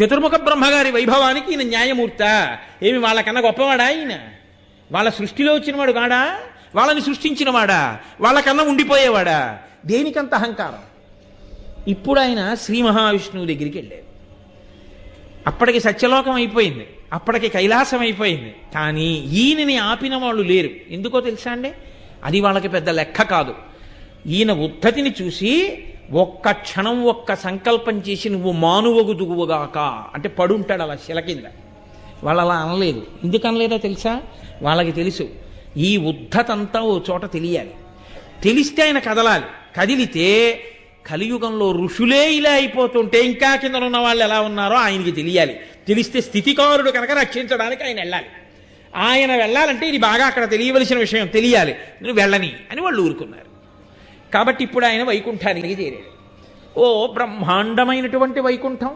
చతుర్ముఖ బ్రహ్మగారి వైభవానికి ఈయన న్యాయమూర్త. ఏమి వాళ్ళకన్నా గొప్పవాడా ఈయన? వాళ్ళ సృష్టిలో వచ్చినవాడు కాడా? వాళ్ళని సృష్టించినవాడా? వాళ్ళకన్నా ఉండిపోయేవాడా? దేనికంత అహంకారం? ఇప్పుడు ఆయన శ్రీ మహావిష్ణువు దగ్గరికి వెళ్ళారు. అప్పటికి సత్యలోకం అయిపోయింది, అప్పటికి కైలాసం అయిపోయింది. కానీ ఈయనని ఆపిన వాళ్ళు లేరు. ఎందుకో తెలుసా అండి? అది వాళ్ళకి పెద్ద లెక్క కాదు. ఈయన ఉద్ధతిని చూసి ఒక్క క్షణం ఒక్క సంకల్పం చేసి నువ్వు మానువగుదువుగాక అంటే పడుంటాడు అలా శిల కింద. వాళ్ళు అలా అనలేదు. ఎందుకు అనలేదో తెలుసా? వాళ్ళకి తెలుసు ఈ ఉద్ధతంతా ఓ చోట తెలియాలి. తెలిస్తే ఆయన కదలాలి. కదిలితే కలియుగంలో ఋషులే ఇలా అయిపోతుంటే ఇంకా కింద ఉన్న వాళ్ళు ఎలా ఉన్నారో ఆయనకి తెలియాలి. తెలిస్తే స్థితికారుడు కనుక రక్షించడానికి ఆయన వెళ్ళాలి. ఆయన వెళ్ళాలంటే ఇది బాగా అక్కడ తెలియవలసిన విషయం తెలియాలి. నువ్వు వెళ్ళని అని వాళ్ళు ఊరుకున్నారు. కాబట్టి ఇప్పుడు ఆయన వైకుంఠానికి చేరాడు. ఓ బ్రహ్మాండమైనటువంటి వైకుంఠం.